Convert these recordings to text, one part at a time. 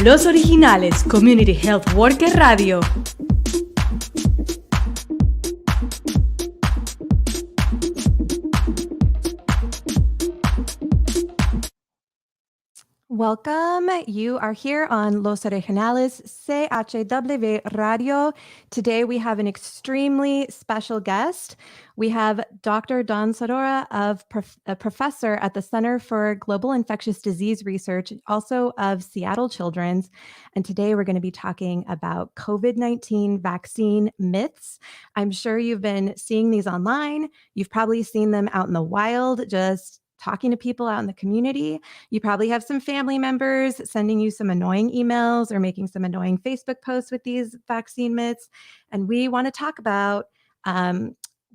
Los Originales Community Health Worker Radio. Welcome. You are here on Los Originales CHW Radio. Today we have an extremely special guest. We have Dr. Dawn Sodora, a professor at the Center for Global Infectious Disease Research, also of Seattle Children's. And today we're going to be talking about COVID-19 vaccine myths. I'm sure you've been seeing these online. You've probably seen them out in the wild, just talking to people out in the community. You probably have some family members sending you some annoying emails or making some annoying Facebook posts with these vaccine myths. And we want to talk about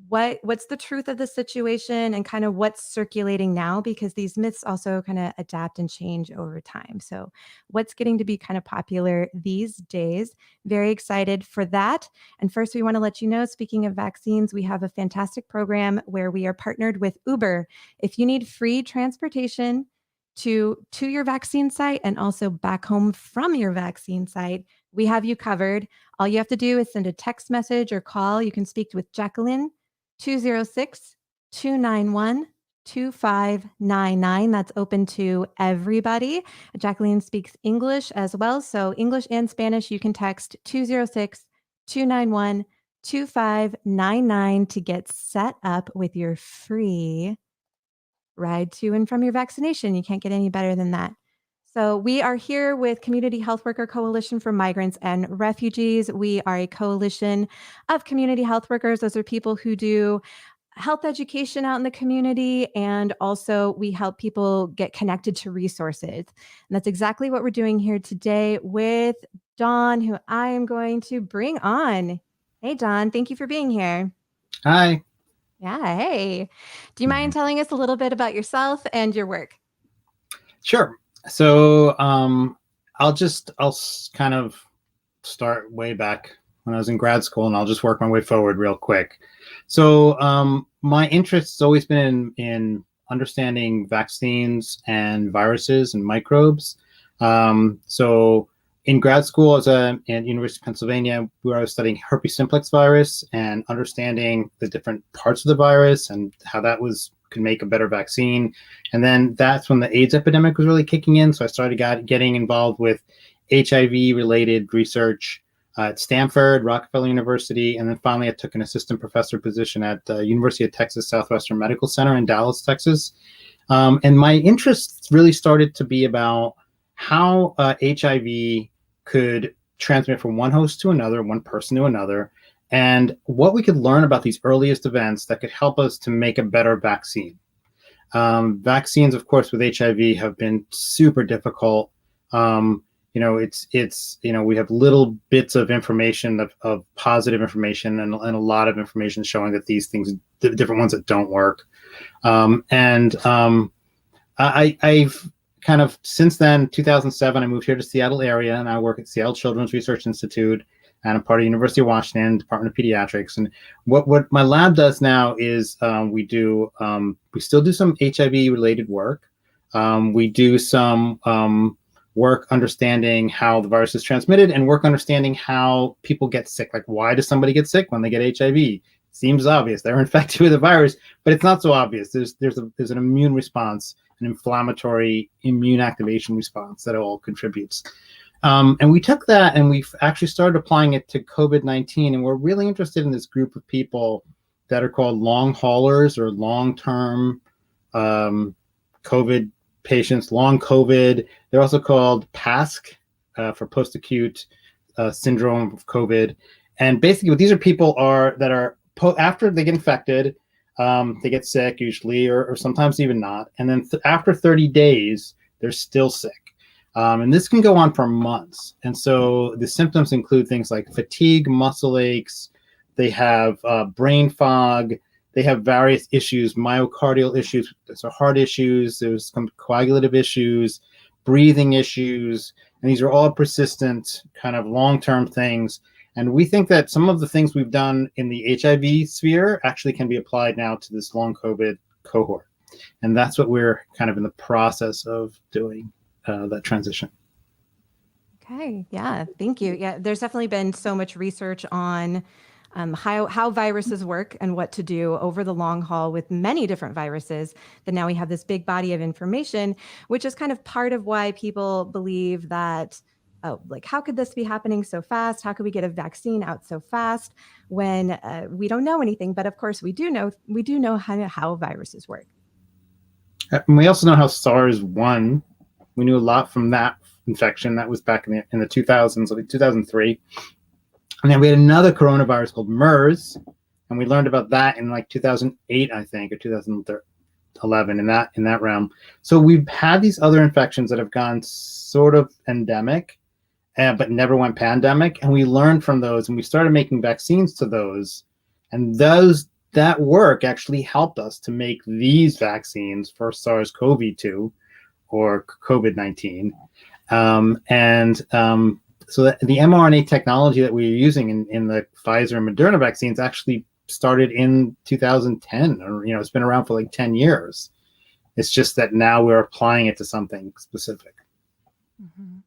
what's the truth of the situation and kind of what's circulating now, because these myths also kind of adapt and change over time. So what's getting to be kind of popular these days? Very excited for that. And first, we want to let you know, speaking of vaccines, we have a fantastic program where we are partnered with Uber. If you need free transportation to your vaccine site and also back home from your vaccine site, we have you covered. All you have to do is send a text message or call. You can speak with Jacqueline, 206-291-2599. That's open to everybody. Jacqueline speaks English as well. So English and Spanish, you can text 206-291-2599 to get set up with your free ride to and from your vaccination. You can't get any better than that. So we are here with Community Health Worker Coalition for Migrants and Refugees. We are a coalition of community health workers. Those are people who do health education out in the community, and also we help people get connected to resources. And that's exactly what we're doing here today with Dawn, who I am going to bring on. Hey, Dawn, thank you for being here. Hi. Yeah, hey. Do you mind telling us a little bit about yourself and your work? Sure. So I'll kind of start way back when I was in grad school, and I'll just work my way forward real quick. So my interest has always been in understanding vaccines and viruses and microbes. So in grad school, I was at University of Pennsylvania, where I was studying herpes simplex virus and understanding the different parts of the virus and how that could make a better vaccine. And then that's when the AIDS epidemic was really kicking in. So I started getting involved with HIV-related research at Stanford, Rockefeller University, and then finally I took an assistant professor position at the University of Texas Southwestern Medical Center in Dallas, Texas. And my interest really started to be about how HIV could transmit from one host to another, one person to another, and what we could learn about these earliest events that could help us to make a better vaccine. Vaccines, of course, with HIV have been super difficult. We have little bits of information, of positive information, and a lot of information showing that these things, the different ones that don't work. I've kind of, since then, 2007, I moved here to Seattle area, and I work at Seattle Children's Research Institute, and I'm part of the University of Washington Department of Pediatrics. And what my lab does now is we still do some HIV-related work. We do some work understanding how the virus is transmitted, and work understanding how people get sick. Like, why does somebody get sick when they get HIV? Seems obvious. They're infected with a virus, but it's not so obvious. There's an immune response, an inflammatory immune activation response that all contributes. And we took that and we've actually started applying it to COVID-19. And we're really interested in this group of people that are called long haulers or long-term COVID patients, long COVID. They're also called PASC for post-acute syndrome of COVID. And basically what these are people after they get infected, they get sick usually, or sometimes even not. And then after 30 days, they're still sick. And this can go on for months. And so the symptoms include things like fatigue, muscle aches. They have brain fog. They have various issues, myocardial issues, so heart issues. There's some coagulative issues, breathing issues. And these are all persistent, kind of long-term things. And we think that some of the things we've done in the HIV sphere actually can be applied now to this long COVID cohort. And that's what we're kind of in the process of doing, that transition. Okay. Yeah. Thank you. Yeah. There's definitely been so much research on how viruses work and what to do over the long haul with many different viruses. That now we have this big body of information, which is kind of part of why people believe that, oh, like, how could this be happening so fast? How could we get a vaccine out so fast when we don't know anything? But of course, we do know how viruses work. And we also know how SARS-1, we knew a lot from that infection. That was back in the 2000s, like 2003. And then we had another coronavirus called MERS, and we learned about that in like 2008, I think, or 2011, in that realm. So we've had these other infections that have gone sort of endemic, but never went pandemic. And we learned from those, and we started making vaccines to those. And that work actually helped us to make these vaccines for SARS-CoV-2 or COVID-19. So that the mRNA technology that we were using in the Pfizer and Moderna vaccines actually started in 2010, or it's been around for like 10 years. It's just that now we're applying it to something specific. Mm-hmm.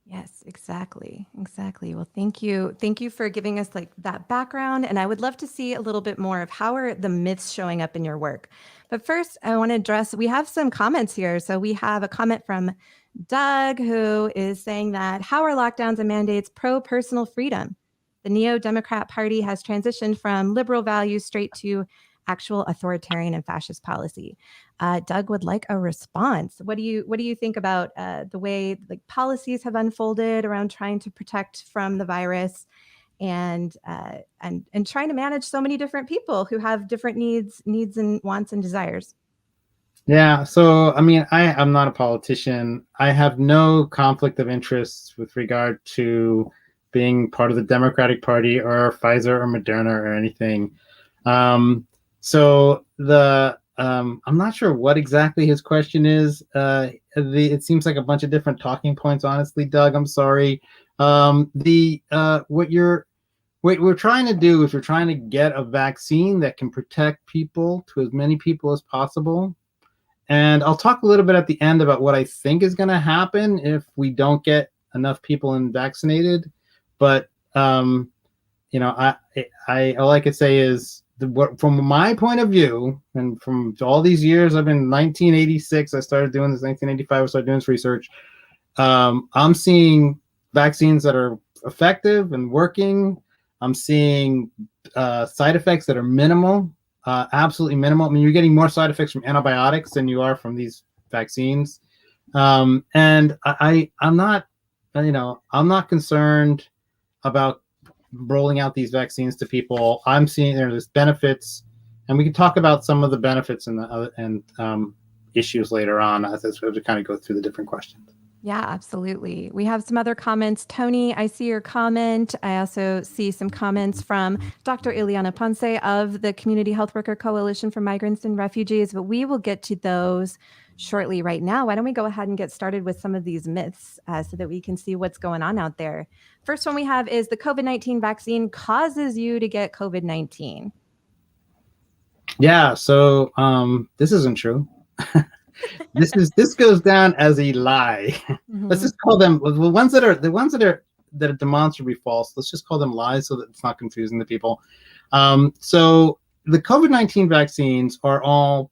Yes, exactly. Well, thank you for giving us like that background, and I would love to see a little bit more of how are the myths showing up in your work. But first, I want to address, we have some comments here. So we have a comment from Doug, who is saying that how are lockdowns and mandates pro-personal freedom? The Neo-Democrat Party has transitioned from liberal values straight to actual authoritarian and fascist policy. Doug would like a response. What do you think about the way like policies have unfolded around trying to protect from the virus and trying to manage so many different people who have different needs and wants and desires? Yeah, so I mean, I'm not a politician. I have no conflict of interest with regard to being part of the Democratic Party or Pfizer or Moderna or anything. So I'm not sure what exactly his question is. It seems like a bunch of different talking points, honestly, Doug. I'm sorry. What we're trying to do is we're trying to get a vaccine that can protect people, to as many people as possible. And I'll talk a little bit at the end about what I think is going to happen if we don't get enough people vaccinated. But all I could say is, from my point of view, and from all these years, I've been 1986. I started doing this 1985. I started doing this research. I'm seeing vaccines that are effective and working. I'm seeing side effects that are minimal. Absolutely minimal. I mean, you're getting more side effects from antibiotics than you are from these vaccines. And I'm not concerned about rolling out these vaccines to people. I'm seeing there's benefits, and we can talk about some of the benefits and issues later on as we kind of go through the different questions. Yeah, absolutely. We have some other comments. Tony, I see your comment. I also see some comments from Dr. Ileana Ponce of the Community Health Worker Coalition for Migrants and Refugees, but we will get to those shortly. Right now, why don't we go ahead and get started with some of these myths so that we can see what's going on out there. First one we have is the COVID-19 vaccine causes you to get COVID-19. Yeah, so this isn't true. This goes down as a lie. Mm-hmm. Let's just call them the ones that are demonstrably false. Let's just call them lies so that it's not confusing to people. So the COVID-19 vaccines are all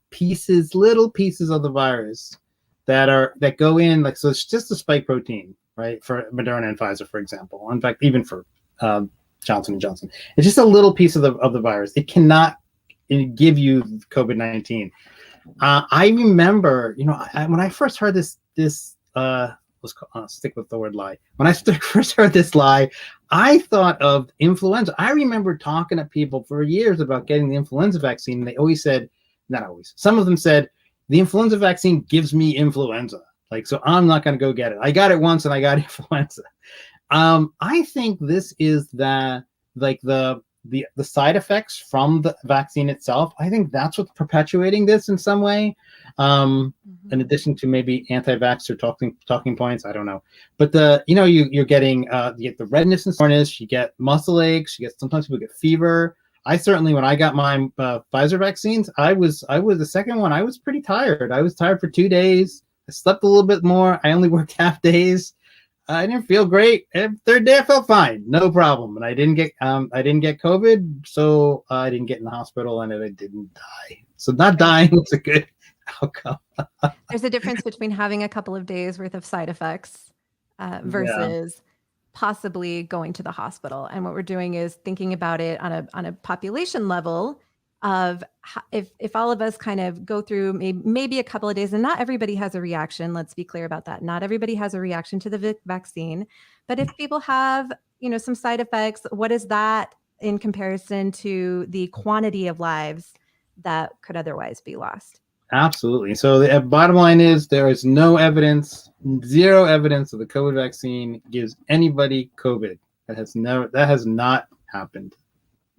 little pieces of the virus that go in, like, so it's just a spike protein, right? For Moderna and Pfizer, for example. In fact, even for Johnson & Johnson, it's just a little piece of the virus. It cannot give you COVID-19. I remember, when I first heard this let's stick with the word lie. When I first heard this lie, I thought of influenza. I remember talking to people for years about getting the influenza vaccine. And they always said, not always, some of them said, the influenza vaccine gives me influenza. Like, so I'm not going to go get it. I got it once and I got influenza. I think this is the side effects from the vaccine itself. I think that's what's perpetuating this in some way. In addition to maybe anti-vaxxer talking points, I don't know. But you're getting you get the redness and soreness, you get muscle aches, sometimes people get fever. I certainly, when I got my Pfizer vaccines, I was the second one. I was pretty tired. I was tired for 2 days. I slept a little bit more. I only worked half days. I didn't feel great. Third day I felt fine, no problem, and I didn't get COVID, so I didn't get in the hospital, and I didn't die. So not dying was a good outcome. There's a difference between having a couple of days worth of side effects versus possibly going to the hospital. And what we're doing is thinking about it on a population level of if all of us kind of go through maybe a couple of days, and not everybody has a reaction. Let's be clear about that. Not everybody has a reaction to the vaccine, but if people have, some side effects, what is that in comparison to the quantity of lives that could otherwise be lost? Absolutely. So the bottom line is there is no evidence, zero evidence that the COVID vaccine gives anybody COVID. That has not happened.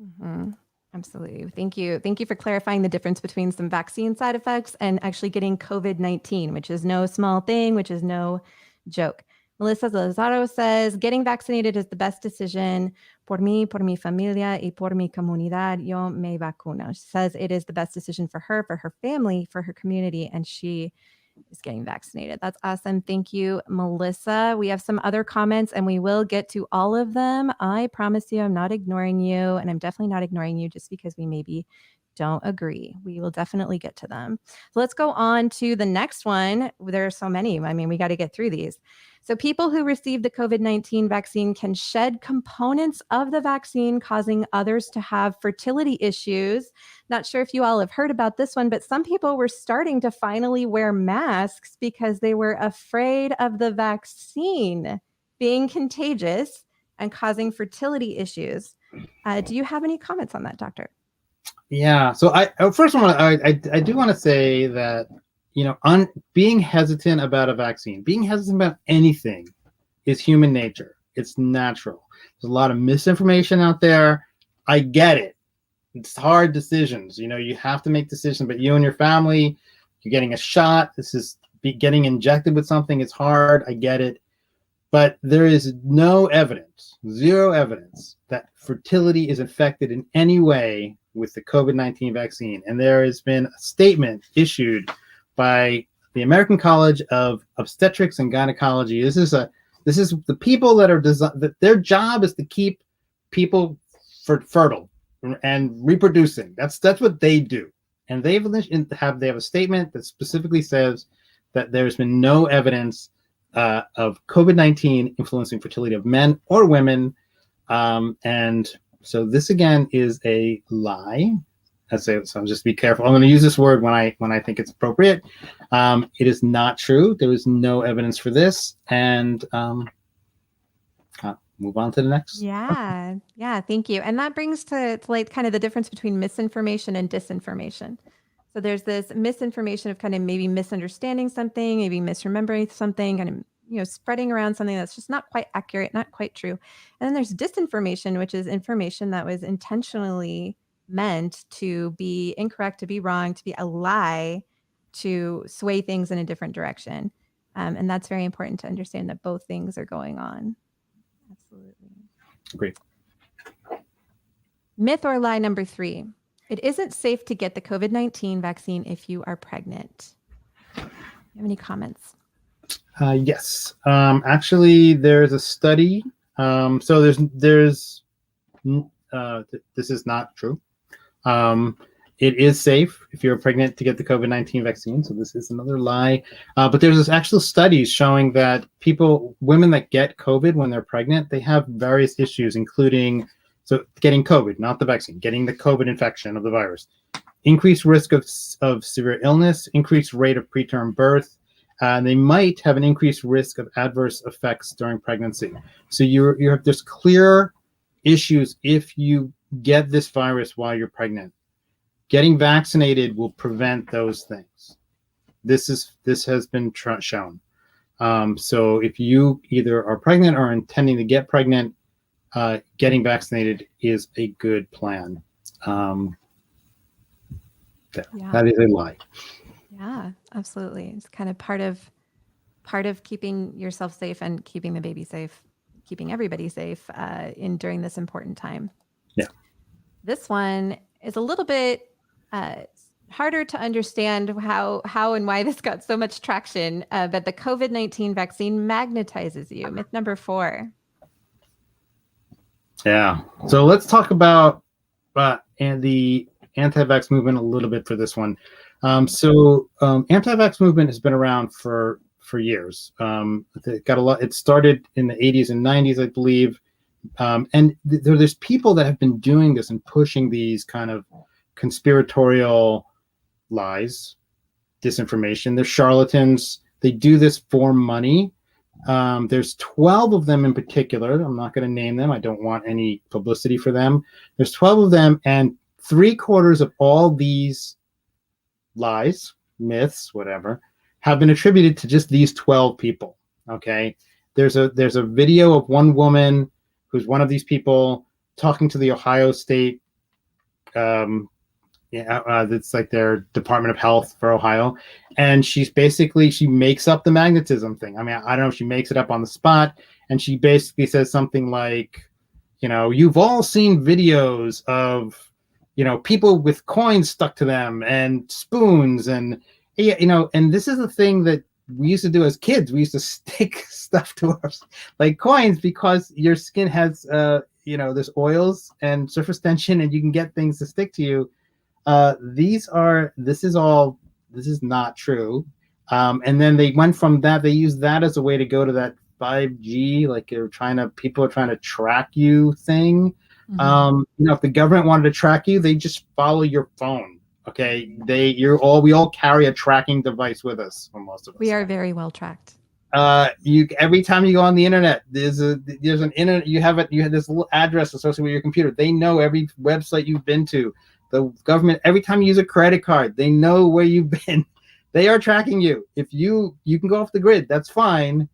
Mm-hmm. Absolutely. Thank you. Thank you for clarifying the difference between some vaccine side effects and actually getting COVID-19, which is no small thing, which is no joke. Melissa Lazaro says, getting vaccinated is the best decision. Por mí, por mi familia y por mi comunidad, yo me vacuno. She says it is the best decision for her family, for her community, and she is getting vaccinated. That's awesome. Thank you, Melissa. We have some other comments and we will get to all of them. I promise you, I'm not ignoring you, and I'm definitely not ignoring you just because we maybe don't agree. We will definitely get to them. So let's go on to the next one. There are so many. I mean, we got to get through these. So people who receive the COVID-19 vaccine can shed components of the vaccine, causing others to have fertility issues. Not sure if you all have heard about this one, but some people were starting to finally wear masks because they were afraid of the vaccine being contagious and causing fertility issues. Do you have any comments on that, Doctor? Yeah. So I first of all, I do want to say that being hesitant about a vaccine, being hesitant about anything, is human nature. It's natural. There's a lot of misinformation out there. I get it. It's hard decisions. You have to make decisions. But you and your family, you're getting a shot. This is getting injected with something. It's hard. I get it. But there is no evidence, zero evidence, that fertility is affected in any way with the COVID-19 vaccine. And there has been a statement issued by the American College of Obstetrics and Gynecology. This is the people that are that their job is to keep people fertile and reproducing. That's what they do. And they have a statement that specifically says that there's been no evidence of COVID-19 influencing fertility of men or women. And so this again is a lie. So just be careful. I'm going to use this word when I think it's appropriate. It is not true. There is no evidence for this. And move on to the next. Yeah. Thank you. And that brings to like kind of the difference between misinformation and disinformation. So there's this misinformation of kind of maybe misunderstanding something, maybe misremembering something, kind of spreading around something that's just not quite accurate, not quite true. And then there's disinformation, which is information that was intentionally meant to be incorrect, to be wrong, to be a lie, to sway things in a different direction. And that's very important to understand that both things are going on. Absolutely. Great. Myth or lie number 3. It isn't safe to get the COVID-19 vaccine if you are pregnant. Do you have any comments? Yes. Actually, there's a study. So there's this is not true. It is safe if you're pregnant to get the COVID-19 vaccine. So this is another lie. But there's this actual studies showing that women that get COVID when they're pregnant, they have various issues, including getting COVID, not the vaccine, getting the COVID infection of the virus, increased risk of severe illness, increased rate of preterm birth. They might have an increased risk of adverse effects during pregnancy. So there's clear issues if you get this virus while you're pregnant. Getting vaccinated will prevent those things. This has been shown. So if you either are pregnant or intending to get pregnant, getting vaccinated is a good plan. That is a lie. Yeah, absolutely. It's kind of part of keeping yourself safe and keeping the baby safe, keeping everybody safe during this important time. Yeah. This one is a little bit harder to understand how and why this got so much traction. But the COVID-19 vaccine magnetizes you. Myth number 4. Yeah. So let's talk about and the anti-vax movement a little bit for this one. Anti-vax movement has been around for years. It got a lot. It started in the 80s and 90s, I believe. There's people that have been doing this and pushing these kind of conspiratorial lies, disinformation. They're charlatans. They do this for money. There's 12 of them in particular. I'm not going to name them. I don't want any publicity for them. There's 12 of them, and 3/4 of all these lies, myths, whatever, have been attributed to just these 12 people. Okay. There's a video of one woman who's one of these people talking to the Ohio State, it's like their Department of Health for Ohio. And she makes up the magnetism thing. I mean, I don't know if she makes it up on the spot. And she basically says something like, you've all seen videos of, people with coins stuck to them and spoons and, and this is the thing that we used to do as kids. We used to stick stuff to us like coins because your skin has, there's oils and surface tension and you can get things to stick to you. This is not true. And then they went from that, they used that as a way to go to that 5G, like people are trying to track you thing. Mm-hmm. If the government wanted to track you, they just follow your phone. Okay. We all carry a tracking device with us, or most of us. We are very well tracked. Every time you go on the internet, there's an internet, you have this little address associated with your computer. They know every website you've been to. The government, every time you use a credit card, they know where you've been. They are tracking you. If you can go off the grid, that's fine.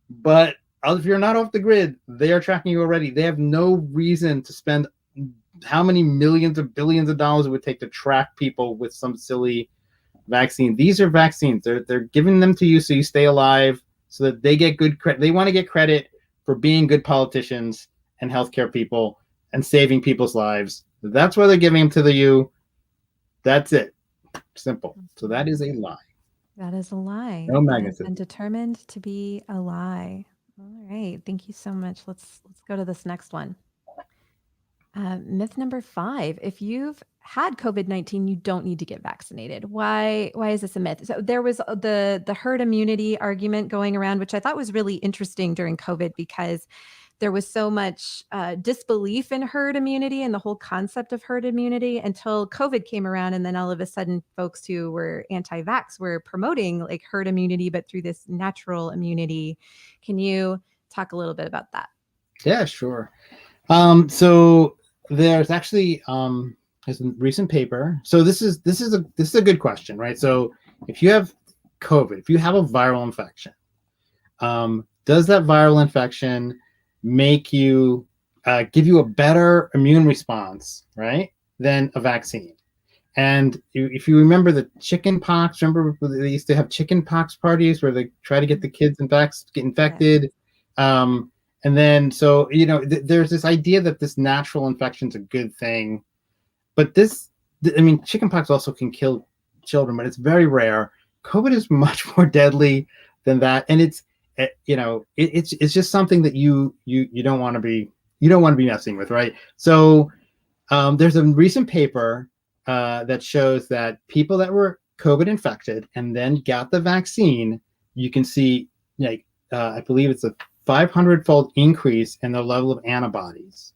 But if you're not off the grid, they are tracking you already. They have no reason to spend how many millions or billions of dollars it would take to track people with some silly vaccine. These are vaccines. They're giving them to you so you stay alive, so that they get good credit. They want to get credit for being good politicians and healthcare people and saving people's lives. That's why they're giving them to you. That's it. Simple. So that is a lie. That is a lie. No magnetism. And determined to be a lie. All right. Thank you so much. Let's go to this next one. Myth number 5. If you've had COVID-19, you don't need to get vaccinated. Why is this a myth? So there was the herd immunity argument going around, which I thought was really interesting during COVID because there was so much disbelief in herd immunity and the whole concept of herd immunity until COVID came around. And then all of a sudden, folks who were anti-vax were promoting like herd immunity, but through this natural immunity. Can you talk a little bit about that? Yeah, sure. So there's actually there's a recent paper. So this is a good question, right? So if you have COVID, if you have a viral infection, does that viral infection make you give you a better immune response, right, than a vaccine? And if you remember the chicken pox, remember they used to have chicken pox parties where they try to get the kids get infected. And then, so, there's this idea that this natural infection is a good thing. But chickenpox also can kill children, but it's very rare. COVID is much more deadly than that. And it's just something that you don't want to be messing with, right? So there's a recent paper that shows that people that were COVID infected and then got the vaccine, you can see, I believe it's a 500-fold increase in the level of antibodies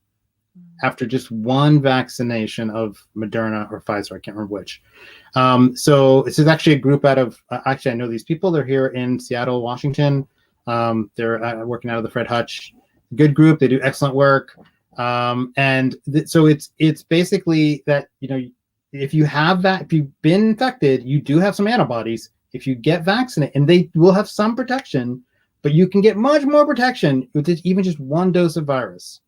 after just one vaccination of Moderna or Pfizer. I can't remember which. So this is actually a group out of, I know these people. They're here in Seattle, Washington. They're working out of the Fred Hutch. Good group. They do excellent work. So it's basically that, if you've been infected, you do have some antibodies. If you get vaccinated, and they will have some protection, but you can get much more protection with even just one dose of virus.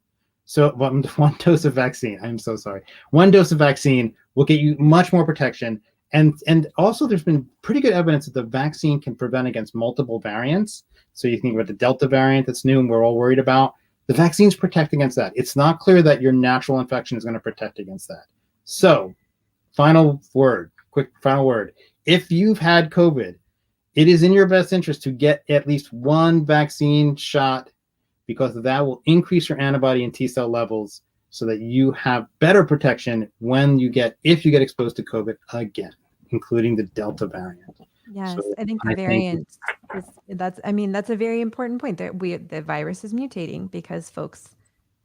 So one dose of vaccine. I'm so sorry. One dose of vaccine will get you much more protection. And also there's been pretty good evidence that the vaccine can prevent against multiple variants. So you think about the Delta variant that's new and we're all worried about. The vaccines protect against that. It's not clear that your natural infection is going to protect against that. So final word, quick final word. If you've had COVID, it is in your best interest to get at least one vaccine shot, because that will increase your antibody and T cell levels so that you have better protection if you get exposed to COVID again, including the Delta variant. Yes, So I think the variant that's a very important point, that the virus is mutating because folks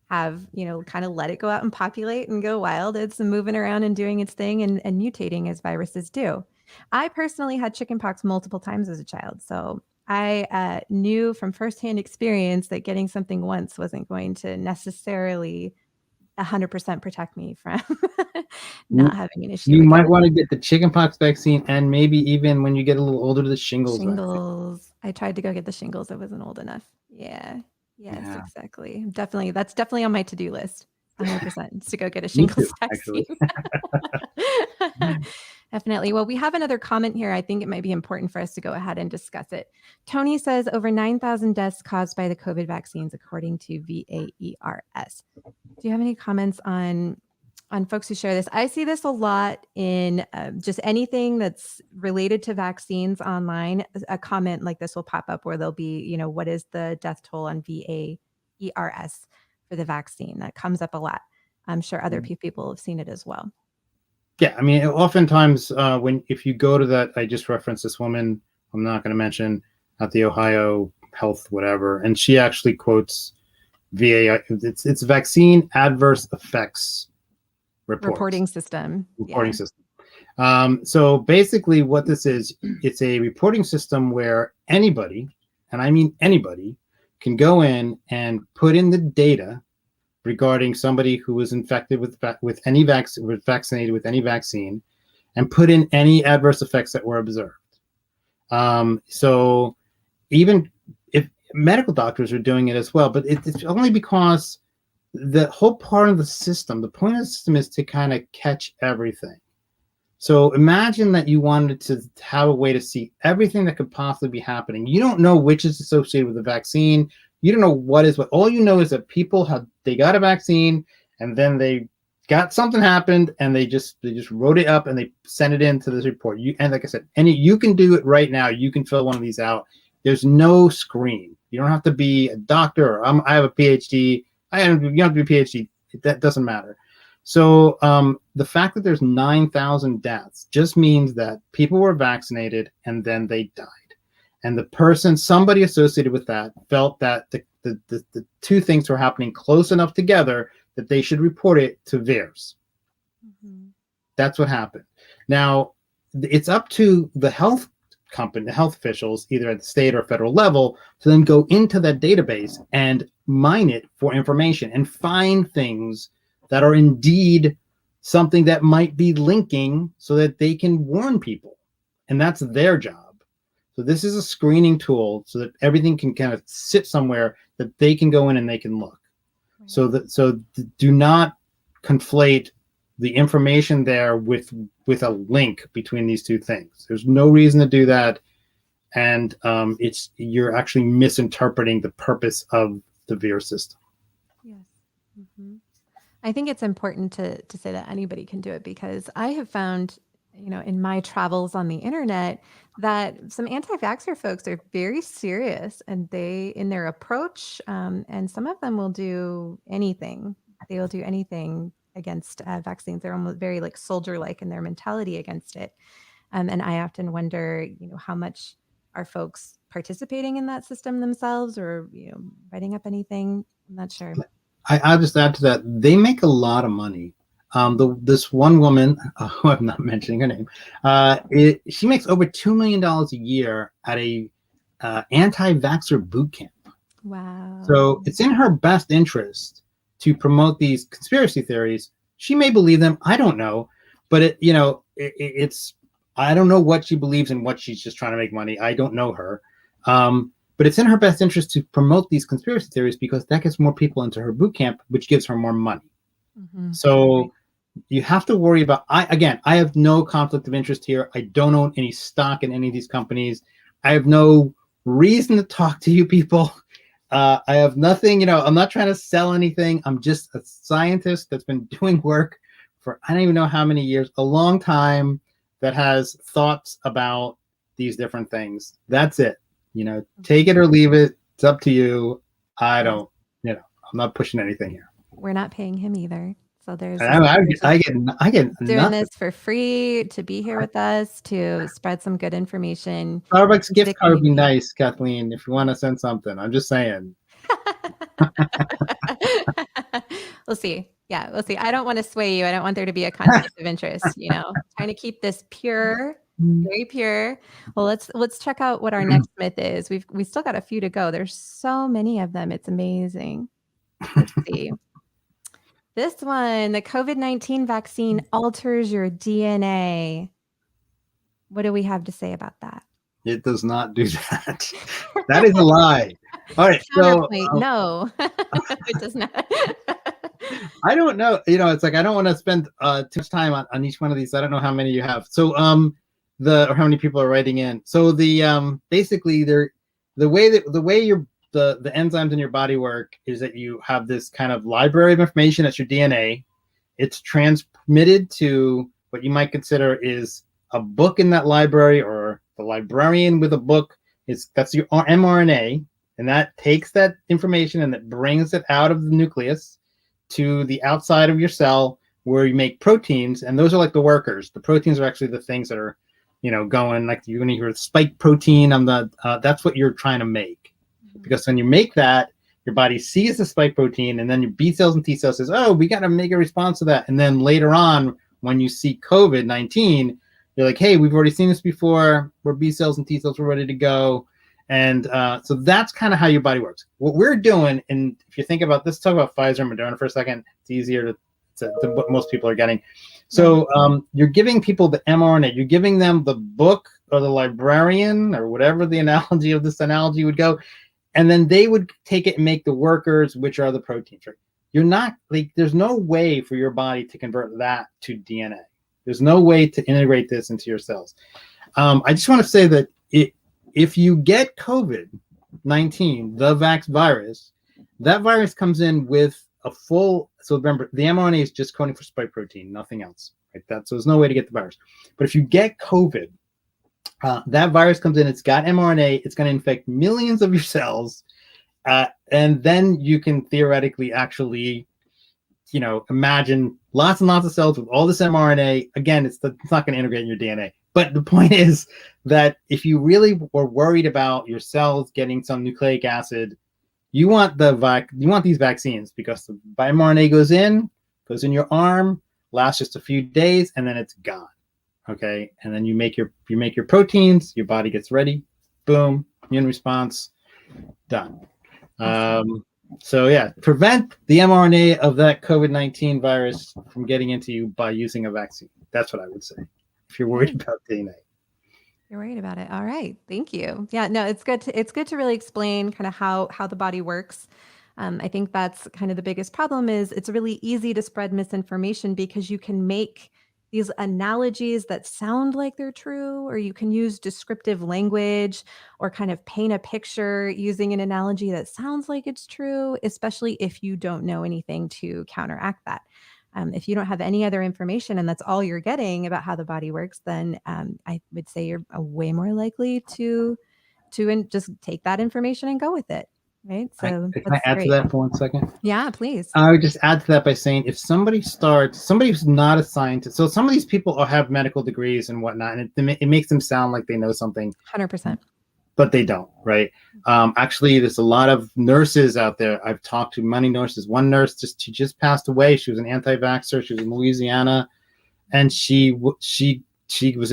have, kind of let it go out and populate and go wild. It's moving around and doing its thing and mutating as viruses do. I personally had chickenpox multiple times as a child, so I knew from firsthand experience that getting something once wasn't going to necessarily 100% protect me from not having an issue. You might want to get the chickenpox vaccine, and maybe even when you get a little older, the shingles vaccine. I tried to go get the shingles. I wasn't old enough. Yeah. Yes, exactly. That's definitely on my to-do list. 100% to go get a shingles vaccine. Definitely. Well, we have another comment here. I think it might be important for us to go ahead and discuss it. Tony says over 9,000 deaths caused by the COVID vaccines, according to VAERS. Do you have any comments on folks who share this? I see this a lot in just anything that's related to vaccines online. A comment like this will pop up where there'll be, what is the death toll on VAERS for the vaccine? That comes up a lot. I'm sure other people have seen it as well. Yeah, I mean, oftentimes if you go to that, I just referenced this woman, I'm not going to mention, at the Ohio Health whatever, and she actually quotes VA. It's Vaccine Adverse Effects Reporting system. So basically what this is, it's a reporting system where anybody, and I mean anybody, can go in and put in the data regarding somebody who was infected with any vaccine, was vaccinated with any vaccine, and put in any adverse effects that were observed. So even if medical doctors are doing it as well, but it's only because the whole part of the system, the point of the system is to kind of catch everything. So imagine that you wanted to have a way to see everything that could possibly be happening. You don't know which is associated with the vaccine. You don't know what is what. All you know is that they got a vaccine, and then something happened, and they just wrote it up and they sent it into this report. And like I said, you can do it right now. You can fill one of these out. There's no screen. You don't have to be a doctor. I have a PhD. You don't have to be a PhD. That doesn't matter. So the fact that there's 9,000 deaths just means that people were vaccinated and then they died. And somebody associated with that, felt that the two things were happening close enough together that they should report it to VAERS. Mm-hmm. That's what happened. Now, it's up to the health company, the health officials, either at the state or federal level, to then go into that database and mine it for information and find things that are indeed something that might be linking so that they can warn people. And that's their job. So this is a screening tool so that everything can kind of sit somewhere that they can go in and they can look. Right. So do not conflate the information there with a link between these two things. There's no reason to do that. And you're actually misinterpreting the purpose of the VAERS system. Yes. Mm-hmm. I think it's important to say that anybody can do it, because I have found, in my travels on the internet, that some anti-vaxxer folks are very serious, and in their approach, and some of them will do anything. They will do anything against vaccines. They're almost very soldier-like in their mentality against it. And I often wonder, how much are folks participating in that system themselves, or, writing up anything? I'm not sure. I'll just add to that. They make a lot of money. This one woman, who I'm not mentioning her name, she makes over $2 million a year at a anti-vaxxer boot camp. Wow. So it's in her best interest to promote these conspiracy theories. She may believe them. I don't know. But I don't know what she believes and what she's just trying to make money. I don't know her. But it's in her best interest to promote these conspiracy theories, because that gets more people into her boot camp, which gives her more money. Mm-hmm. So you have to worry about, I have no conflict of interest here. I don't own any stock in any of these companies. I have no reason to talk to you people. I have nothing, I'm not trying to sell anything. I'm just a scientist that's been doing work for, I don't even know how many years, a long time, that has thoughts about these different things. That's it. Take it or leave it. It's up to you. I don't, I'm not pushing anything here. We're not paying him either. So there's I get doing nothing. this for free to be here with us, to spread some good information. Starbucks gift card would be nice, Kathleen, if you want to send something. I'm just saying. We'll see. Yeah, we'll see. I don't want to sway you. I don't want there to be a conflict of interest, trying to keep this pure, very pure. Well, let's check out what our next myth is. We still got a few to go. There's so many of them. It's amazing. Let's see. This one, the COVID-19 vaccine alters your DNA. What do we have to say about that? It does not do that. That is a lie. All right. So, no, it does not. I don't know. It's like I don't want to spend too much time on each one of these. I don't know how many you have. So or how many people are writing in. So the basically the way the enzymes in your body work is that you have this kind of library of information. That's your DNA. It's transmitted to what you might consider is a book in that library, or the librarian with a book. That's your mRNA, and that takes that information and it brings it out of the nucleus to the outside of your cell, where you make proteins, and those are like the workers. The proteins are actually the things that are, going, like you're going to hear spike protein on the. That's what you're trying to make, because when you make that, your body sees the spike protein, and then your B cells and T cells says, "Oh, we got to make a response to that." And then later on, when you see COVID-19, you're like, "Hey, we've already seen this before. Where B cells and T cells were ready to go." And so that's kind of how your body works. What we're doing, and if you think about this, talk about Pfizer and Moderna for a second. It's easier to what most people are getting. So you're giving people the mRNA. You're giving them the book or the librarian or whatever the analogy of this analogy would go. And then they would take it and make the workers, which are the proteins. Right? You're not there's no way for your body to convert that to DNA. There's no way to integrate this into your cells. I just want to say that if you get COVID-19, the vax virus, that virus comes in with a full. So remember, the mRNA is just coding for spike protein, nothing else. Right? So there's no way to get the virus. But if you get COVID, that virus comes in. It's got mRNA. It's going to infect millions of your cells, and then you can theoretically actually, imagine lots and lots of cells with all this mRNA. Again, it's not going to integrate in your DNA. But the point is that if you really were worried about your cells getting some nucleic acid, you want these vaccines, because the mRNA goes in your arm, lasts just a few days, and then it's gone. Okay, and then you make your proteins, your body gets ready, boom, immune response, done. So yeah, prevent the mRNA of that COVID-19 virus from getting into you by using a vaccine. That's what I would say if you're worried about DNA. You're worried about it. All right, thank you. Yeah, no, it's good to really explain kind of how the body works. I think that's kind of the biggest problem. Is it's really easy to spread misinformation because you can make these analogies that sound like they're true, or you can use descriptive language or kind of paint a picture using an analogy that sounds like it's true, especially if you don't know anything to counteract that. If you don't have any other information and that's all you're getting about how the body works, then I would say you're way more likely to just take that information and go with it. Right. So can I add to that for 1 second? Yeah, please. I would just add to that by saying, if somebody who's not a scientist, so some of these people have medical degrees and whatnot, and it makes them sound like they know something. 100%. But they don't, right? Actually, there's a lot of nurses out there. I've talked to many nurses. One nurse she just passed away. She was an anti-vaxxer. She was in Louisiana, and she was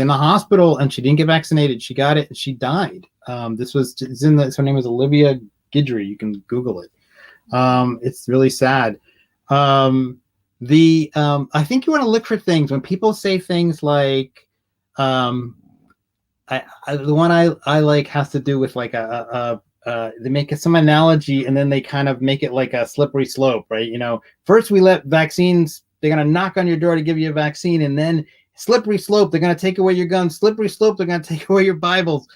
in the hospital and she didn't get vaccinated. She got it and she died. Her name was Olivia Guidry. You can Google it. It's really sad. I think you want to look for things when people say things like, the one I like has to do with like they make some analogy and then they kind of make it like a slippery slope, right? First we let vaccines, they're going to knock on your door to give you a vaccine, and then slippery slope, they're going to take away your guns. Slippery slope, they're going to take away your Bibles.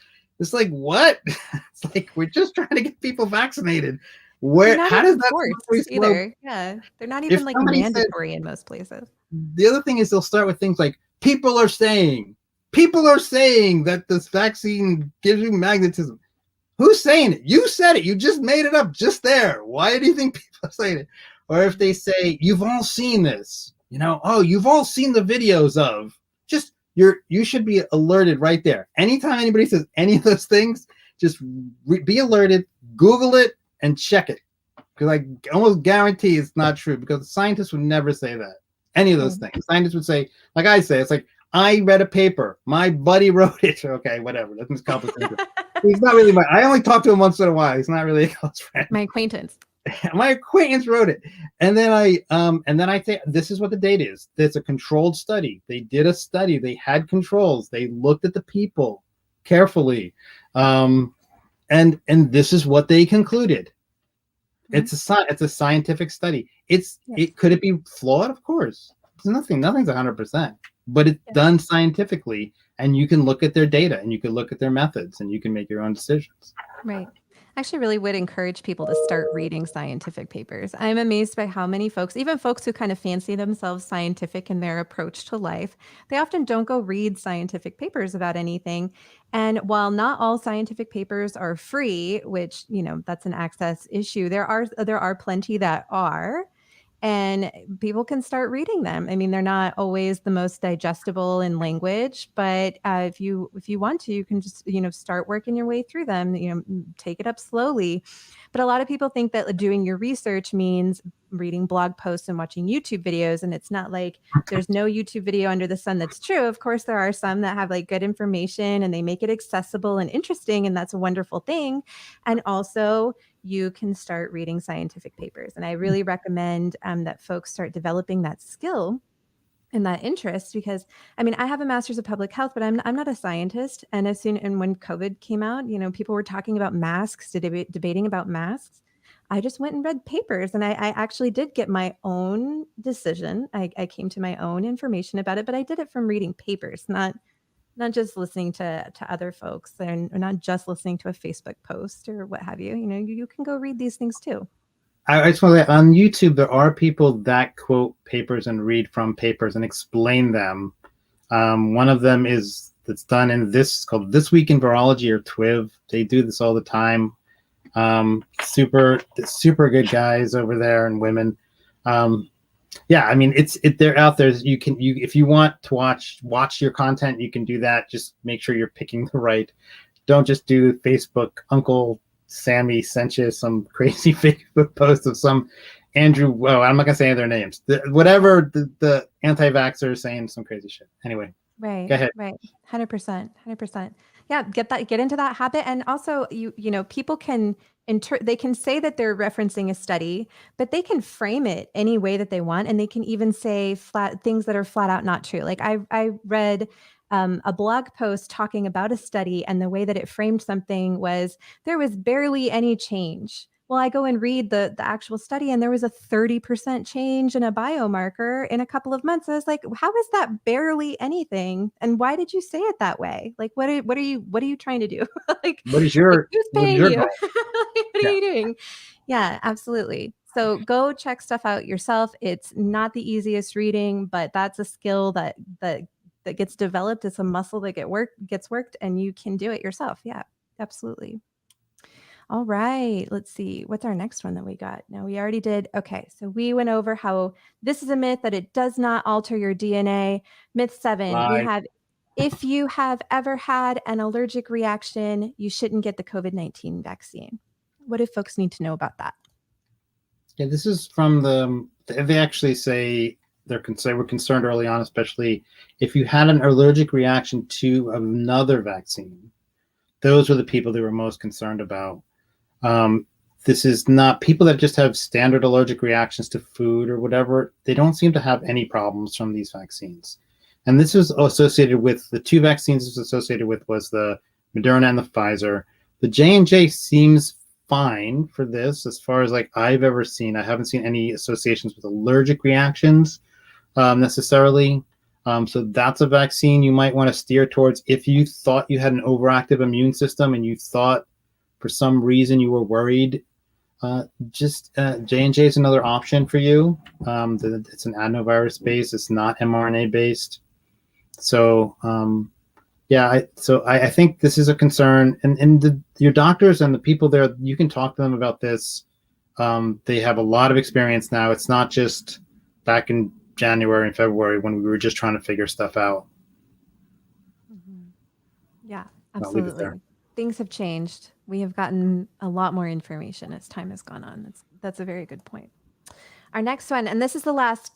It's like, what? It's like, we're just trying to get people vaccinated. How does that work either? Yeah, they're not even like mandatory in most places. The other thing is they'll start with things like, people are saying, People are saying that this vaccine gives you magnetism. Who's saying it? You said it. You just made it up just there. Why do you think people are saying it? Or if they say, you've all seen this, you've all seen the videos of, you should be alerted right there. Anytime anybody says any of those things, just be alerted, Google it, and check it. Because I almost guarantee it's not true, because the scientists would never say that. Any of those things. Scientists would say, like I say, it's like, I read a paper. My buddy wrote it. Okay, whatever. That's complicated. He's not really I only talk to him once in a while. He's not really a close friend. My acquaintance. My acquaintance wrote it. And then I say, this is what the data is. It's a controlled study. They did a study. They had controls. They looked at the people carefully. And this is what they concluded. It's a scientific study. Could it be flawed? Of course. Nothing's 100%, but it's done scientifically, and you can look at their data, and you can look at their methods, and you can make your own decisions. Right. I actually really would encourage people to start reading scientific papers. I'm amazed by how many folks, even folks who kind of fancy themselves scientific in their approach to life, they often don't go read scientific papers about anything. And while not all scientific papers are free, which, that's an access issue, there are plenty that are. And people can start reading them. I mean, they're not always the most digestible in language, but if you want to, you can just, start working your way through them, take it up slowly. But a lot of people think that doing your research means reading blog posts and watching YouTube videos. And it's not like there's no YouTube video under the sun that's true. Of course, there are some that have like good information and they make it accessible and interesting. And that's a wonderful thing. And also, you can start reading scientific papers. And I really recommend that folks start developing that skill and that interest, because I have a master's of public health, but I'm not a scientist. And when COVID came out, people were talking about masks, debating about masks. I just went and read papers, and I actually did get my own decision. I came to my own information about it, but I did it from reading papers, not just listening to other folks, and not just listening to a Facebook post or what have you. You can go read these things too. I just want to, on YouTube, there are people that quote papers and read from papers and explain them. One of them that's done in this, called This Week in Virology, or TWIV. They do this all the time. Super good guys over there, and women. They're out there. If you want to watch your content, you can do that. Just make sure you're picking the right. Don't just do Facebook. Uncle Sammy sent you some crazy Facebook post of some Andrew. Well, I'm not gonna say their names. The anti-vaxxer is saying some crazy shit. Anyway, right. Go ahead. Right. 100%. Yeah, get into that habit. And also, people can they can say that they're referencing a study, but they can frame it any way that they want, and they can even say things that are flat out not true. Like I read a blog post talking about a study, and the way that it framed something was there was barely any change. Well, I go and read the actual study, and there was a 30% change in a biomarker in a couple of months. I was like, how is that barely anything? And why did you say it that way? Like, what are you trying to do? Like, who's paying you? goal? What are you doing? Yeah, absolutely. So go check stuff out yourself. It's not the easiest reading, but that's a skill that gets developed. It's a muscle that gets worked, and you can do it yourself. Yeah, absolutely. All right, let's see. What's our next one that we got? No, we already did. Okay, so we went over how this is a myth that it does not alter your DNA. Myth 7, we have, if you have ever had an allergic reaction, you shouldn't get the COVID-19 vaccine. What do folks need to know about that? Yeah, this is from they actually say they were concerned early on, especially if you had an allergic reaction to another vaccine. Those were the people they were most concerned about. This is not people that just have standard allergic reactions to food or whatever. They don't seem to have any problems from these vaccines. And this was associated with the two vaccines it was associated with was the Moderna and the Pfizer. The J&J seems fine for this as far as like I've ever seen. I haven't seen any associations with allergic reactions necessarily. So that's a vaccine you might want to steer towards if you thought you had an overactive immune system and you thought for some reason you were worried. J&J is another option for you. It's an adenovirus based. It's not mRNA based. So I think this is a concern, and your doctors and the people there, you can talk to them about this. They have a lot of experience now. It's not just back in January and February when we were just trying to figure stuff out. Mm-hmm. Yeah, I'll leave it absolutely. there. Things have changed. We have gotten a lot more information as time has gone on. That's a very good point. Our next one, and this is the last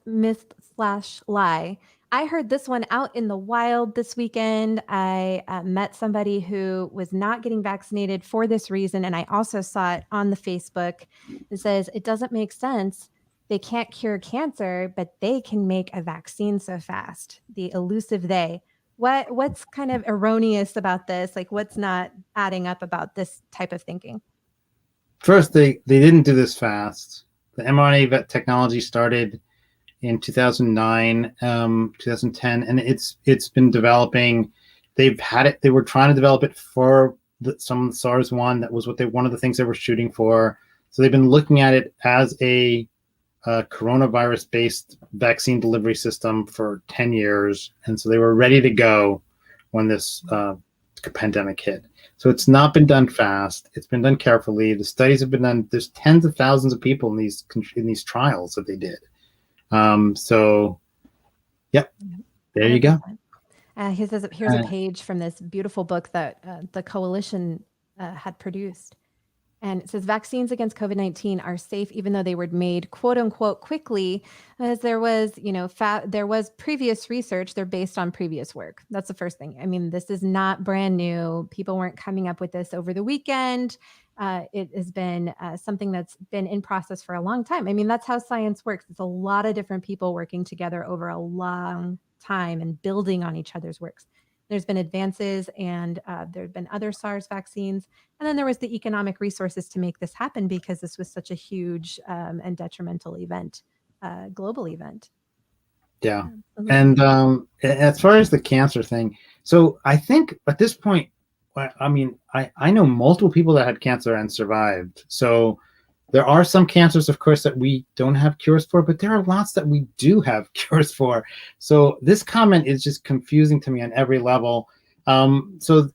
myth/lie. I heard this one out in the wild this weekend. I met somebody who was not getting vaccinated for this reason. And I also saw it on the Facebook. It says, it doesn't make sense. They can't cure cancer, but they can make a vaccine so fast. The elusive they. What's kind of erroneous about this? Like, what's not adding up about this type of thinking? First, they didn't do this fast. The mRNA technology started in 2009, 2010, and it's been developing. They've had it. They were trying to develop it for some SARS-1. That was one of the things they were shooting for. So they've been looking at it as a coronavirus-based vaccine delivery system for 10 years, and so they were ready to go when this pandemic hit. So it's not been done fast. It's been done carefully. The studies have been done. There's tens of thousands of people in these trials that they did. So, yep, there you go. Here's a page from this beautiful book that the coalition had produced. And it says vaccines against COVID-19 are safe, even though they were made, quote unquote, quickly, as there was, there was previous research. They're based on previous work. That's the first thing. I mean, this is not brand new. People weren't coming up with this over the weekend. It has been something that's been in process for a long time. I mean, that's how science works. It's a lot of different people working together over a long time and building on each other's works. There's been advances, and there have been other SARS vaccines. And then there was the economic resources to make this happen because this was such a huge and detrimental event, global event. Yeah. And as far as the cancer thing, so I think at this point, I mean, I know multiple people that had cancer and survived. So there are some cancers, of course, that we don't have cures for, but there are lots that we do have cures for. So this comment is just confusing to me on every level. So,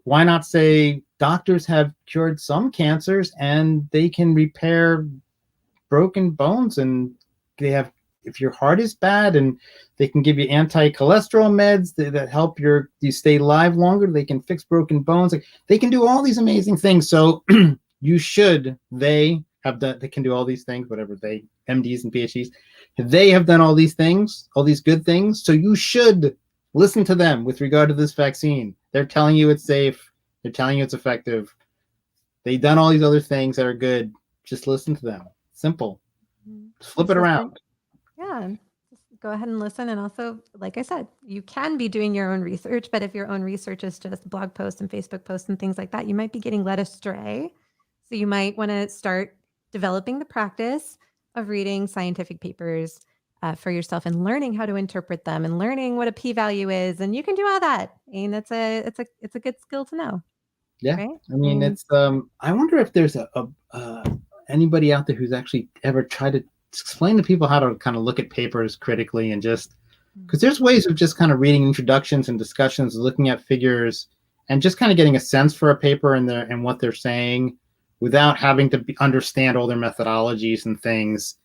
why not say doctors have cured some cancers and they can repair broken bones, and they have, if your heart is bad, and they can give you anti-cholesterol meds that help you stay alive longer. They can fix broken bones. They can do all these amazing things. So they can do all these things, whatever MDs and PhDs, they have done all these things, all these good things. So you should listen to them with regard to this vaccine. They're telling you it's safe. They're telling you it's effective. They've done all these other things that are good. Just listen to them. Simple. Flip it around. Yeah. Just go ahead and listen. And also, like I said, you can be doing your own research, but if your own research is just blog posts and Facebook posts and things like that, you might be getting led astray. So you might want to start developing the practice of reading scientific papers for yourself and learning how to interpret them and learning what a p-value is. And you can do all that. And it's a good skill to know. Yeah. Right? I mean, it's I wonder if there's anybody out there who's actually ever tried to explain to people how to kind of look at papers critically, and just because there's ways of just kind of reading introductions and discussions, looking at figures, and just kind of getting a sense for a paper and what they're saying, without having to understand all their methodologies and things.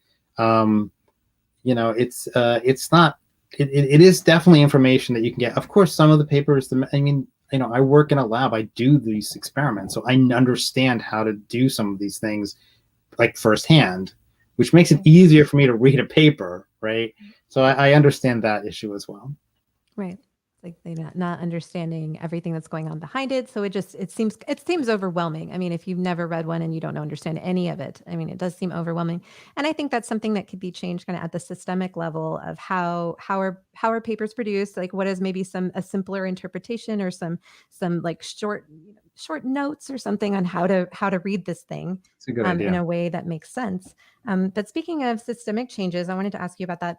It's not. It is definitely information that you can get. Of course, some of the papers. I work in a lab. I do these experiments, so I understand how to do some of these things, like firsthand, which makes it easier for me to read a paper, right? So I understand that issue as well. Right. Like they not understanding everything that's going on behind it. So it seems overwhelming. I mean, if you've never read one and you don't understand any of it, I mean, it does seem overwhelming. And I think that's something that could be changed kind of at the systemic level of how are papers produced? Like what is maybe a simpler interpretation or some like short notes or something on how to read this thing It's a good idea. in a way that makes sense. But speaking of systemic changes, I wanted to ask you about that.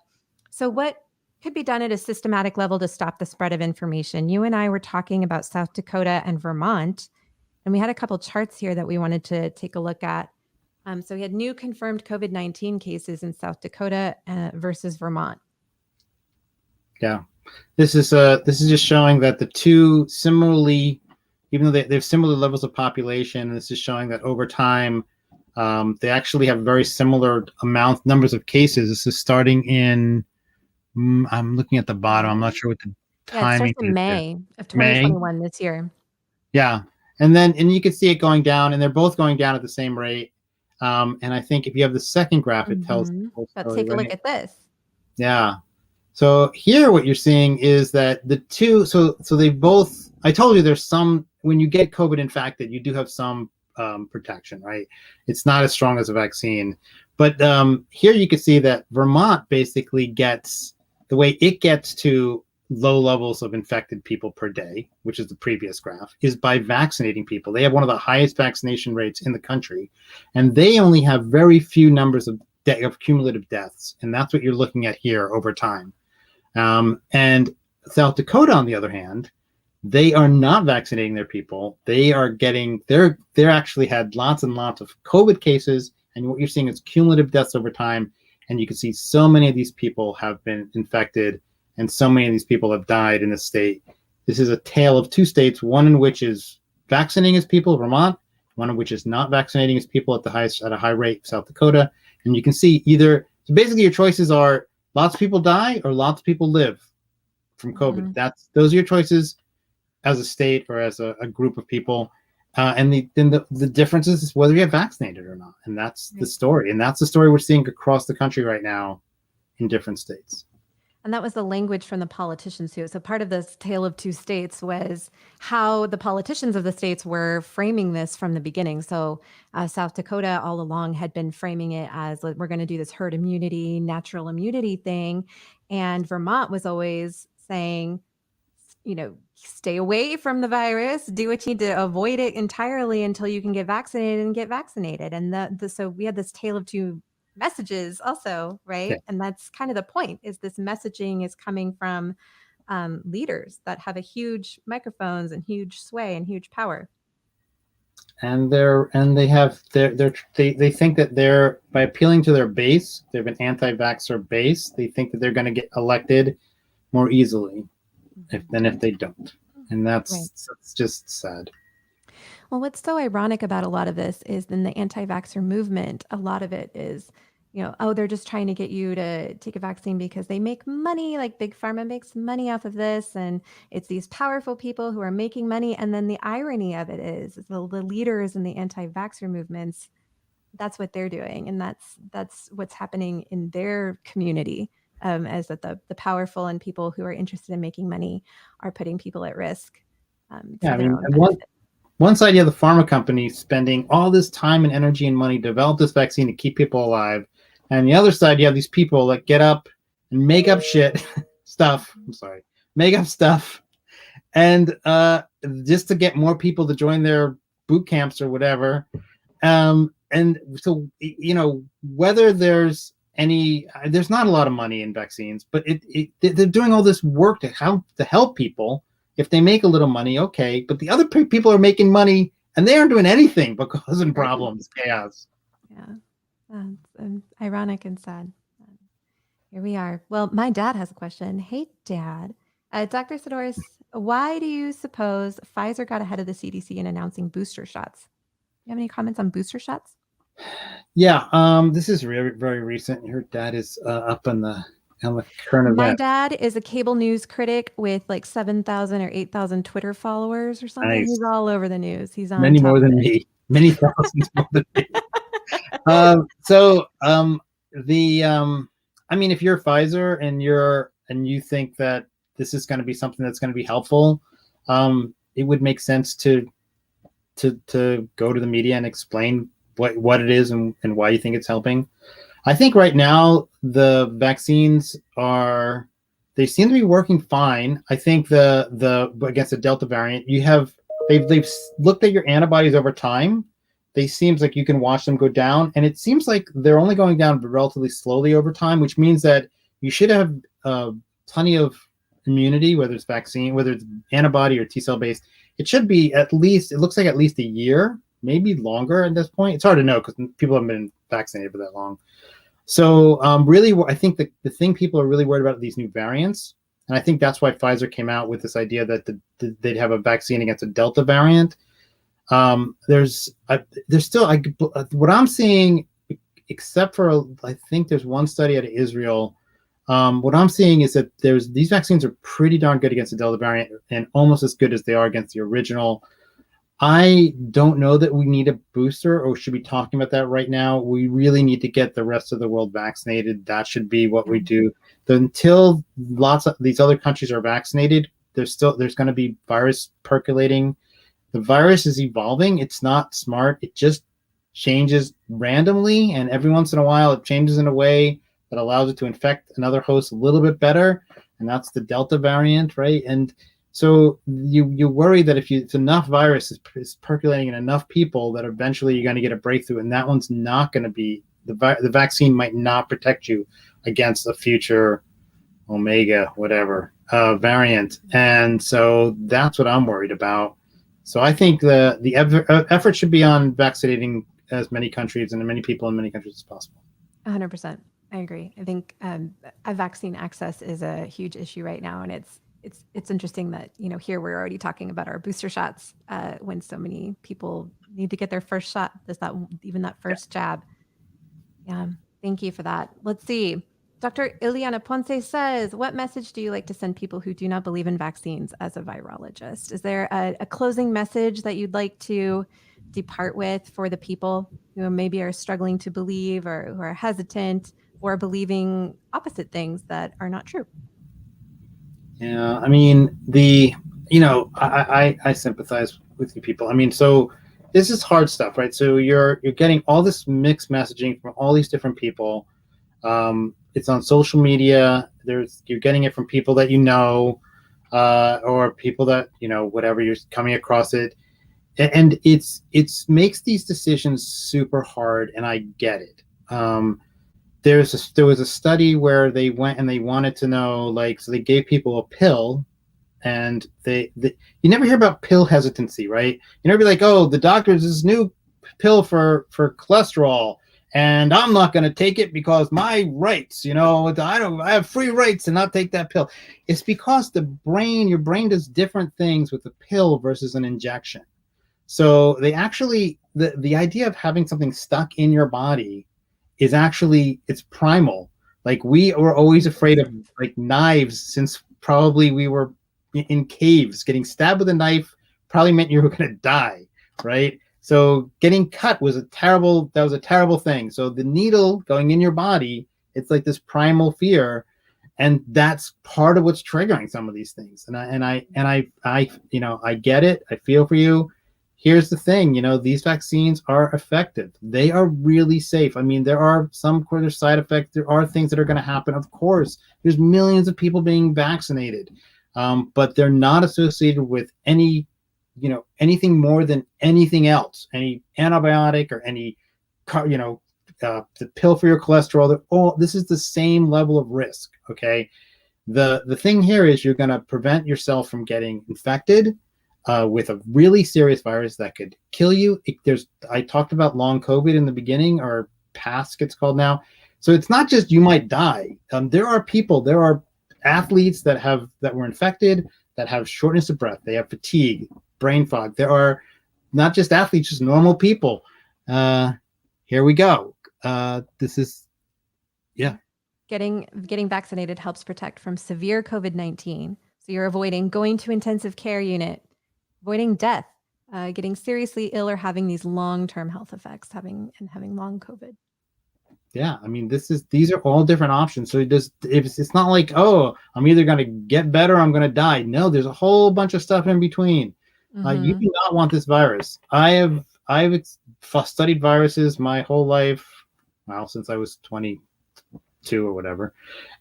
So what could be done at a systematic level to stop the spread of information? You and I were talking about South Dakota and Vermont, and we had a couple charts here that we wanted to take a look at. So we had new confirmed COVID-19 cases in South Dakota versus Vermont. Yeah. This is just showing that the two similarly, even though they have similar levels of population, this is showing that over time, they actually have very similar numbers of cases. This is starting in, I'm looking at the bottom. I'm not sure what the timing it starts in is. May of May? 2021 this year. Yeah. And you can see it going down, and they're both going down at the same rate. And I think if you have the second graph, it tells the whole story. Let's take a look at this. Yeah. So here what you're seeing is that the two, so they both, I told you there's some, when you get COVID infected, you do have some protection, right? It's not as strong as a vaccine. But here you can see that Vermont basically gets, the way it gets to low levels of infected people per day, which is the previous graph, is by vaccinating people. They have one of the highest vaccination rates in the country, and they only have very few numbers of cumulative deaths, and that's what you're looking at here over time. And South Dakota, on the other hand, they are not vaccinating their people. They are getting, they're actually had lots and lots of COVID cases, and what you're seeing is cumulative deaths over time, and you can see so many of these people have been infected, and so many of these people have died in the state. This is a tale of two states, one in which is vaccinating its people, Vermont, one of which is not vaccinating its people at a high rate, South Dakota. And you can see either, so basically your choices are lots of people die or lots of people live from COVID. Those are your choices as a state or as a group of people. And the difference is whether you get vaccinated or not. And that's the story. And that's the story we're seeing across the country right now in different states. And that was the language from the politicians too. So part of this tale of two states was how the politicians of the states were framing this from the beginning. So South Dakota all along had been framing it as, like, we're going to do this herd immunity, natural immunity thing. And Vermont was always saying, stay away from the virus, do what you need to avoid it entirely until you can get vaccinated. And so we had this tale of two messages also, right? Yeah. And that's kind of the point, is this messaging is coming from leaders that have a huge microphones and huge sway and huge power. And they think that they're, by appealing to their base, they have an anti-vaxxer base, they think that they're going to get elected more easily than if they don't. And that's just sad. Well, what's so ironic about a lot of this is in the anti-vaxxer movement, a lot of it is, they're just trying to get you to take a vaccine because they make money, like Big Pharma makes money off of this. And it's these powerful people who are making money. And then the irony of it is the leaders in the anti-vaxxer movements, that's what they're doing. And that's what's happening in their community, as that the powerful and people who are interested in making money are putting people at risk. One side, you have the pharma company spending all this time and energy and money to develop this vaccine to keep people alive. And the other side, you have these people that get up and make up stuff, and just to get more people to join their boot camps or whatever. And so, whether there's not a lot of money in vaccines, but they're doing all this work to help people. If they make a little money, okay, but the other people are making money and they aren't doing anything but causing problems, chaos. Yeah, ironic and sad. Here we are. Well, my dad has a question. Hey, Dad. Dr. Sodora, why do you suppose Pfizer got ahead of the CDC in announcing booster shots? You have any comments on booster shots? Yeah, this is very, very recent. Your dad is up on the current event. My dad is a cable news critic with like 7,000 or 8,000 Twitter followers or something. Nice. He's all over the news. He's on many more than me. Many thousands more than me. If you're Pfizer and you think that this is going to be something that's going to be helpful, it would make sense to go to the media and explain what it is and why you think it's helping. I think right now the vaccines they seem to be working fine. I think the against the Delta variant, they've looked at your antibodies over time. They seems like you can watch them go down, and it seems like they're only going down relatively slowly over time, which means that you should have plenty of immunity, whether it's vaccine, whether it's antibody or T-cell based. It should be it looks like at least a year, maybe longer at this point. It's hard to know because people haven't been vaccinated for that long. So really, I think the thing people are really worried about are these new variants. And I think that's why Pfizer came out with this idea that they'd have a vaccine against a Delta variant. There's still, what I'm seeing, except for, I think there's one study out of Israel. What I'm seeing is that these vaccines are pretty darn good against the Delta variant and almost as good as they are against the original. I don't know that we need a booster or should be talking about that right now. We really need to get the rest of the world vaccinated. That should be what we do. Until lots of these other countries are vaccinated, there's going to be virus percolating. The virus is evolving. It's not smart. It just changes randomly, and every once in a while it changes in a way that allows it to infect another host a little bit better, and that's the Delta variant, right? And so you worry that if enough virus is percolating in enough people that eventually you're going to get a breakthrough, and that one's not going to be the vaccine might not protect you against a future Omega whatever variant, and so that's what I'm worried about. So I think the effort should be on vaccinating as many countries and as many people in many countries as possible. 100%. I agree. I think vaccine access is a huge issue right now, and it's interesting that here we're already talking about our booster shots when so many people need to get their first shot. There's that first jab. Yeah. Thank you for that. Let's see. Dr. Ileana Ponce says, what message do you like to send people who do not believe in vaccines as a virologist? Is there a closing message that you'd like to depart with for the people who maybe are struggling to believe or who are hesitant or believing opposite things that are not true? Yeah, I mean, I sympathize with you people. I mean, so this is hard stuff, right? So you're getting all this mixed messaging from all these different people. It's on social media. You're getting it from people that or people that whatever, you're coming across it, and it's makes these decisions super hard. And I get it. There was a study where they went and they wanted to know, so they gave people a pill, and you never hear about pill hesitancy, right? You never be like, oh, the doctor's this new pill for cholesterol, and I'm not going to take it because my rights, I have free rights to not take that pill. It's because your brain does different things with a pill versus an injection. So they actually, the idea of having something stuck in your body is actually, it's primal. We were always afraid of knives since probably we were in caves. Getting stabbed with a knife probably meant you were going to die, right? So getting cut was a terrible thing. So the needle going in your body, it's like this primal fear, and that's part of what's triggering some of these things. And I get it. I feel for you. Here's the thing, these vaccines are effective. They are really safe. I mean, there are some side effects. There are things that are going to happen. Of course, there's millions of people being vaccinated, but they're not associated with anything more than anything else, any antibiotic or any, the pill for your cholesterol. This is the same level of risk. Okay. The thing here is you're going to prevent yourself from getting infected with a really serious virus that could kill you. I talked about long COVID in the beginning, or PASC it's called now. So it's not just you might die. There are athletes that were infected that have shortness of breath. They have fatigue, brain fog. There are not just athletes, just normal people. Here we go. This is, yeah. Getting vaccinated helps protect from severe COVID-19. So you're avoiding going to intensive care unit, avoiding death, getting seriously ill, or having these long-term health effects, having long COVID. Yeah, I mean, these are all different options. So it's not like, oh, I'm either going to get better or I'm going to die. No, there's a whole bunch of stuff in between. Mm-hmm. You do not want this virus. I've studied viruses my whole life, since I was 22 or whatever,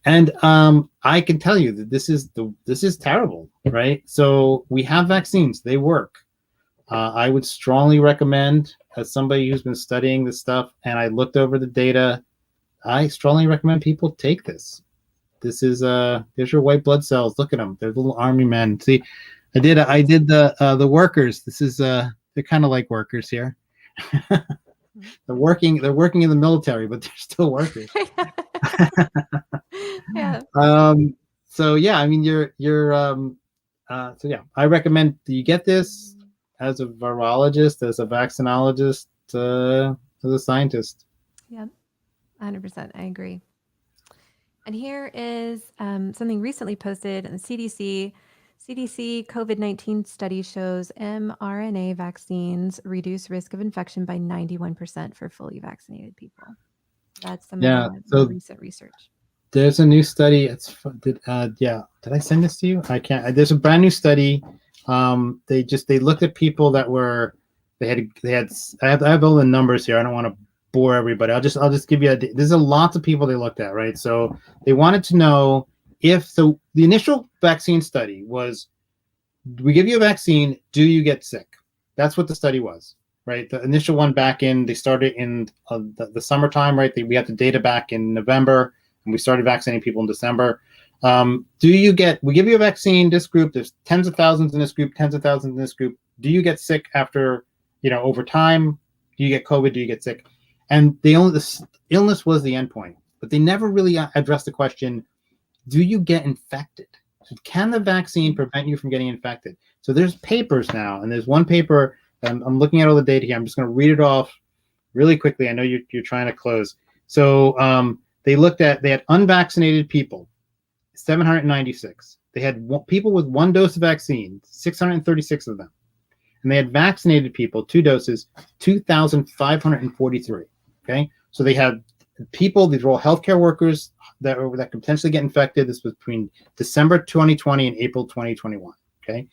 and I can tell you that this is terrible, right? So we have vaccines; they work. I would strongly recommend, as somebody who's been studying this stuff, and I looked over the data, I strongly recommend people take this. This is there's your white blood cells. Look at them; they're little army men. See, I did the workers. This is they're kind of like workers here. They're working in the military, but they're still workers. Yeah. So yeah, I mean, so yeah, I recommend you get this as a virologist, as a vaccinologist, as a scientist. Yep, 100%. I agree. And here is something recently posted in the CDC. CDC COVID-19 study shows mRNA vaccines reduce risk of infection by 91% for fully vaccinated people. That's some of the more recent research. There's a new study. Did I send this to you? I can't. There's a brand new study. They looked at people that were I have all the numbers here. I don't want to bore everybody. I'll just give you there's a lot of people they looked at, right? So they wanted to know the initial vaccine study was, we give you a vaccine, do you get sick? That's what the study was, right? The initial one they started in the summertime, right? We had the data back in November, and we started vaccinating people in December. We give you a vaccine, this group, there's tens of thousands in this group, tens of thousands in this group. Do you get sick after, over time? Do you get COVID? Do you get sick? And the illness was the endpoint, but they never really addressed the question, do you get infected? So can the vaccine prevent you from getting infected? So there's papers now, and there's one paper, I'm looking at all the data here. I'm just going to read it off really quickly. I know you're trying to close. So they had unvaccinated people, 796. They had people with one dose of vaccine, 636 of them. And they had vaccinated people, 2 doses, 2,543. Okay. So they had people, these were all healthcare workers that could potentially get infected. This was between December 2020 and April 2021. Okay.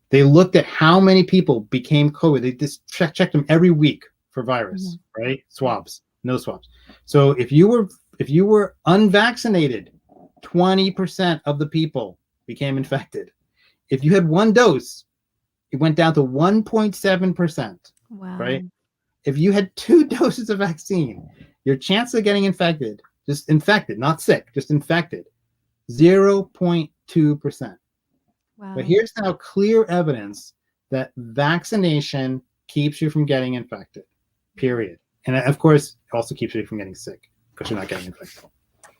They looked at how many people became COVID. They just checked them every week for virus, right? Swabs, no swabs. So if you were unvaccinated, 20% of the people became infected. If you had one dose, it went down to 1.7%. Wow. Right? If you had 2 doses of vaccine, your chance of getting infected, just infected, not sick, just infected, 0.2%. Wow. But here's now clear evidence that vaccination keeps you from getting infected, period. And of course, it also keeps you from getting sick because you're not getting infected.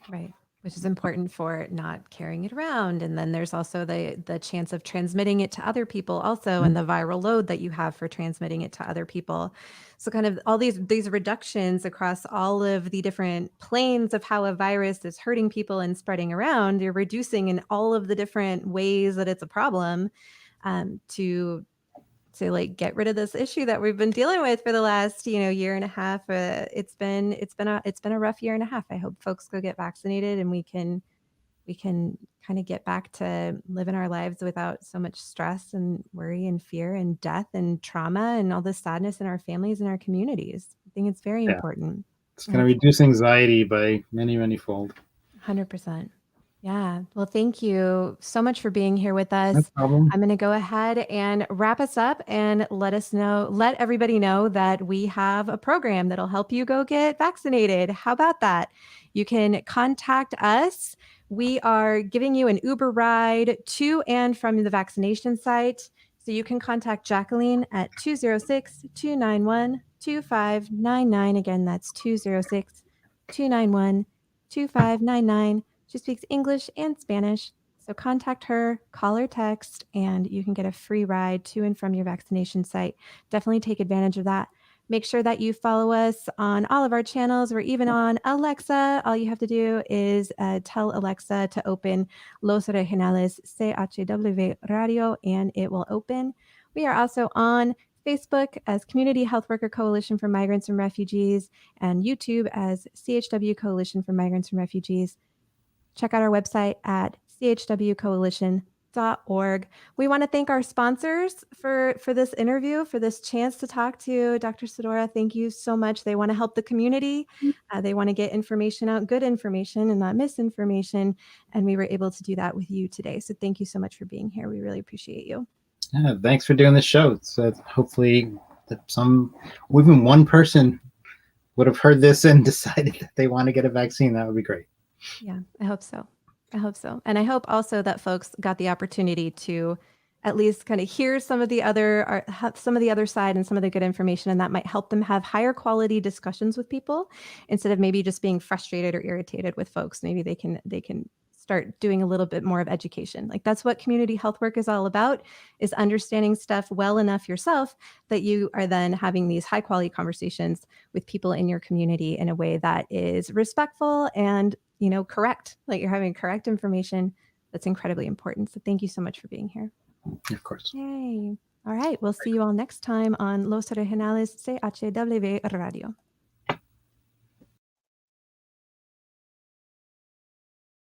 Right. Which is important for not carrying it around. And then there's also the chance of transmitting it to other people also, and the viral load that you have for transmitting it to other people. So kind of all these reductions across all of the different planes of how a virus is hurting people and spreading around, you're reducing in all of the different ways that it's a problem, to like get rid of this issue that we've been dealing with for the last year and a half. It's been a rough year and a half. I hope folks go get vaccinated and we can kind of get back to living our lives without so much stress and worry and fear and death and trauma and all this sadness in our families and our communities. I think it's very important. It's going to reduce anxiety by many, many fold. 100%. Yeah. Well, thank you so much for being here with us. No problem. I'm going to go ahead and wrap us up and let everybody know that we have a program that'll help you go get vaccinated. How about that? You can contact us. We are giving you an Uber ride to and from the vaccination site. So you can contact Jacqueline at 206-291-2599. Again, that's 206-291-2599. She speaks English and Spanish. So contact her, call or text, and you can get a free ride to and from your vaccination site. Definitely take advantage of that. Make sure that you follow us on all of our channels. We're even on Alexa. All you have to do is tell Alexa to open Los Originales CHW Radio, and it will open. We are also on Facebook as Community Health Worker Coalition for Migrants and Refugees, and YouTube as CHW Coalition for Migrants and Refugees. Check out our website at chwcoalition.org. We want to thank our sponsors for this interview, for this chance to talk to Dr. Sodora. Thank you so much. They want to help the community. They want to get information out, good information and not misinformation. And we were able to do that with you today. So thank you so much for being here. We really appreciate you. Yeah, thanks for doing this show. So hopefully even one person would have heard this and decided that they want to get a vaccine. That would be great. Yeah, I hope so. And I hope also that folks got the opportunity to at least kind of hear some of the other side and some of the good information, and that might help them have higher quality discussions with people instead of maybe just being frustrated or irritated with folks. Maybe they can start doing a little bit more of education. Like that's what community health work is all about, is understanding stuff well enough yourself that you are then having these high quality conversations with people in your community in a way that is respectful and, correct. Like you're having correct information. That's incredibly important. So thank you so much for being here. Of course. Yay. All right. We'll see you all next time on Los Originales CHW Radio.